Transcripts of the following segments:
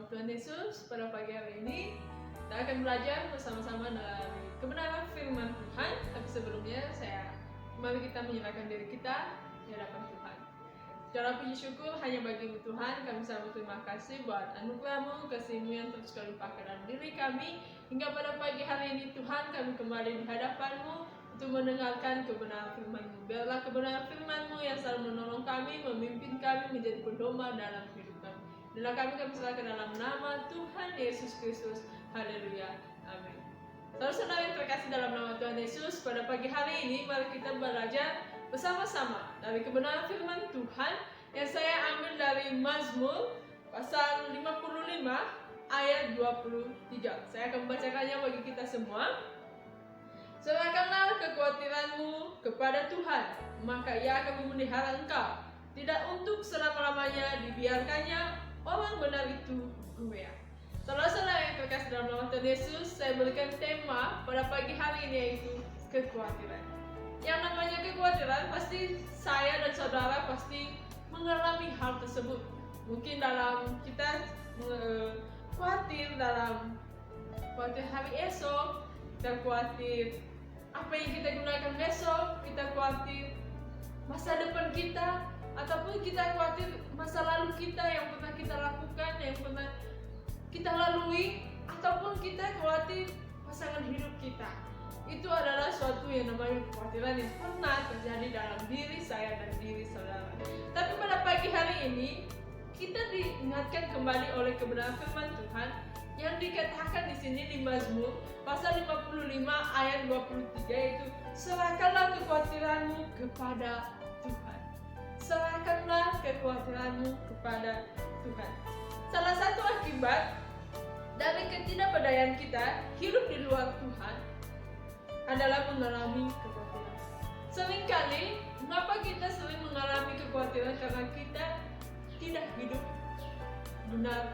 Tuhan Yesus. Pada pagi hari ini kita akan belajar bersama-sama dari kebenaran firman Tuhan. Tapi sebelumnya mari kita menyerahkan diri kita di hadapan Tuhan. Secara puji syukur hanya bagimu Tuhan. Kami sangat berterima kasih buat anugerah-Mu, kasih-Mu yang terus limpahkan dalam diri kami. Hingga pada pagi hari ini Tuhan, kami kembali di hadapan-Mu untuk mendengarkan kebenaran firman-Mu. Biarlah kebenaran firman-Mu yang selalu menolong kami, memimpin kami menjadi pedoman dalam hidup kami. Inilah kami serahkan dalam nama Tuhan Yesus Kristus. Haleluya. Amin. Saudara-saudara yang terkasih dalam nama Tuhan Yesus, pada pagi hari ini mari kita belajar bersama-sama dari kebenaran firman Tuhan yang saya ambil dari Mazmur pasal 55 ayat 23. Saya akan membacakannya bagi kita semua. Serahkanlah kekhawatiranmu kepada Tuhan, maka Ia akan memelihara engkau. Tidak untuk selama-lamanya dibiarkannya orang benar itu goyah. Saudara-saudara yang terkasih dalam nama Tuhan Yesus, saya berikan tema pada pagi hari ini yaitu kekhawatiran. Yang namanya kekhawatiran, pasti saya dan saudara pasti mengalami hal tersebut. Mungkin dalam kita khawatir hari esok, kita khawatir apa yang kita gunakan besok, kita khawatir masa depan kita, ataupun kita khawatir masa lalu kita yang pernah kita lakukan, yang pernah kita lalui, ataupun kita khawatir pasangan hidup kita. Itu adalah suatu yang namanya kekhawatiran yang pernah terjadi dalam diri saya dan diri saudara. Tapi pada pagi hari ini kita diingatkan kembali oleh kebenaran firman Tuhan yang dikatakan di sini di Mazmur pasal 55 ayat 23, yaitu serahkanlah kekhawatiranmu kepada Tuhan. Serahkanlah kekhawatiranmu kepada Tuhan. Salah satu akibat dari ketidakberdayaan kita hidup di luar Tuhan adalah mengalami kekhawatiran. Seringkali mengapa kita sering mengalami kekhawatiran? Karena kita tidak hidup benar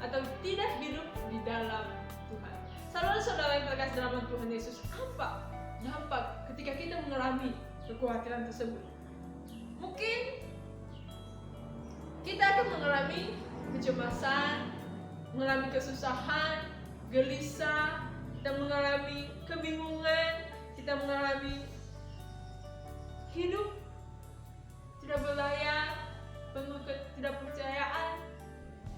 atau tidak hidup di dalam Tuhan. Saudara-saudara yang terkasih dalam Tuhan Yesus, apa dampak ketika kita mengalami kekhawatiran tersebut? Mungkin kita akan mengalami kecemasan, mengalami kesusahan, gelisah, kita mengalami kebingungan, kita mengalami hidup tidak berdaya, penuh ketidakpercayaan.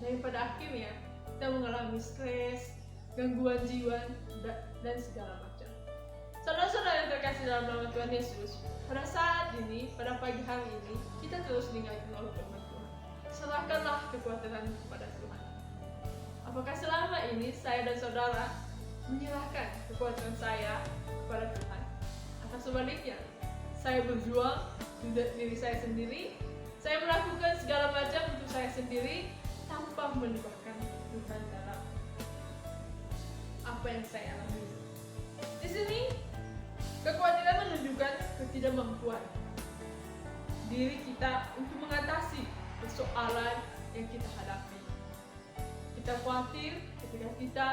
Dan pada akhirnya kita mengalami stres, gangguan jiwa, dan segala macam. Saudara-saudara yang terkasih dalam nama Tuhan Yesus, pada saat ini, pada pagi hari ini, kita terus diingatkan oleh firman Tuhan. Serahkanlah kekhawatiran kepada Tuhan. Apakah selama ini saya dan saudara menyerahkan kekhawatiran saya kepada Tuhan? Atau sebaliknya, saya berjuang untuk diri saya sendiri, saya melakukan segala macam untuk saya sendiri, tanpa melibatkan Tuhan dalam apa yang saya alami. Di sini kekhawatiran menunjukkan ketidakmampuan diri kita untuk mengatasi persoalan yang kita hadapi. Kita khawatir ketika kita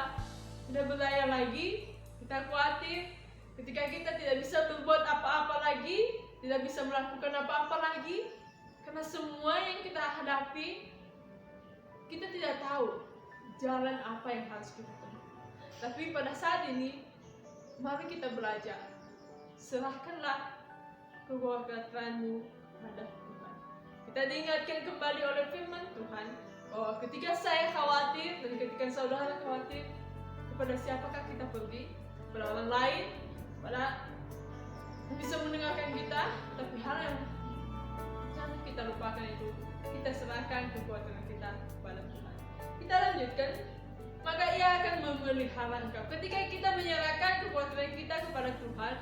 tidak berdaya lagi, kita khawatir ketika kita tidak bisa berbuat apa-apa lagi, tidak bisa melakukan apa-apa lagi, karena semua yang kita hadapi kita tidak tahu jalan apa yang harus kita tempuh. Tapi pada saat ini, mari kita belajar. Serahkanlah kekhawatiranmu pada Tuhan. Kita diingatkan kembali oleh firman Tuhan bahwa ketika saya khawatir dan ketika saudara khawatir, kepada siapakah kita pergi? Kepada orang lain, pada yang bisa mendengarkan kita, tapi hal yang jangan kita lupakan itu, kita serahkan kekhawatiran kita kepada Tuhan. Kita lanjutkan, maka Ia akan memelihara engkau. Ketika kita menyerahkan kekhawatiran kita kepada Tuhan,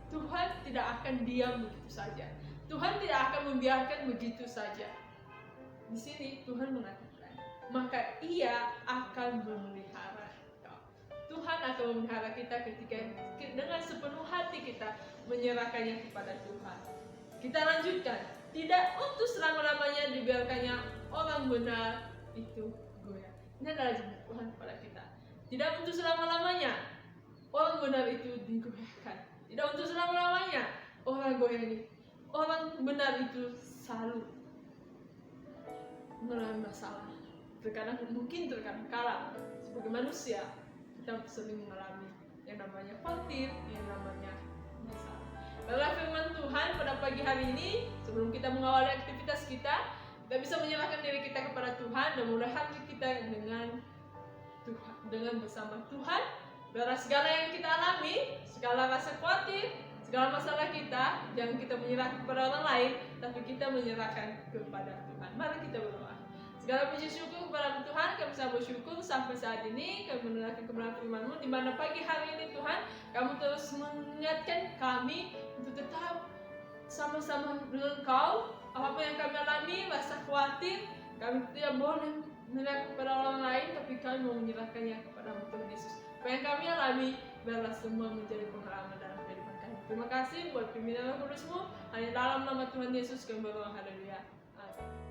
Tuhan tidak akan diam begitu saja. Tuhan tidak akan membiarkan begitu saja. Di sini Tuhan mengatakan, maka Ia akan memelihara engkau. Tuhan akan memelihara kita ketika dengan sepenuh hati kita menyerahkannya kepada Tuhan. Kita lanjutkan. Tidak untuk selama-lamanya dibiarkannya orang benar itu goyah. Ini adalah janji Tuhan kepada kita. Tidak untuk selama-lamanya orang benar itu digoyahkan. Tidak untuk selama-lamanya orang benar itu selalu mengalami masalah. terkadang mungkin terkadang kala sebagai manusia kita sering mengalami yang namanya khawatir, yang namanya masalah. Dalam firman Tuhan pada pagi hari ini, sebelum kita mengawali aktivitas kita bisa menyerahkan diri kita kepada Tuhan dan mulai hati kita dengan Tuhan, dengan bersama Tuhan. Biarlah segala yang kita alami, segala rasa khawatir, segala masalah kita, jangan kita menyerahkan kepada orang lain, tapi kita menyerahkan kepada Tuhan. Mari kita berdoa. Segala puji syukur kepada Tuhan, kami sangat bersyukur sampai saat ini kami mendengarkan kebenaran firman-Mu, di mana pagi hari ini Tuhan, kamu terus mengingatkan kami untuk tetap sama-sama dengan Kau. Apapun yang kami alami, rasa khawatir, kami tidak boleh menyerahkan kepada orang lain, tapi kami mau menyerahkannya kepada Tuhan Yesus. Apa yang kami alami, biarlah semua menjadi pengalaman dalam kehidupan kami. Terima kasih buat pimpinan Roh Kudus-Mu. Hanya dalam nama Tuhan Yesus kami berdoa. Haleluya. Amin.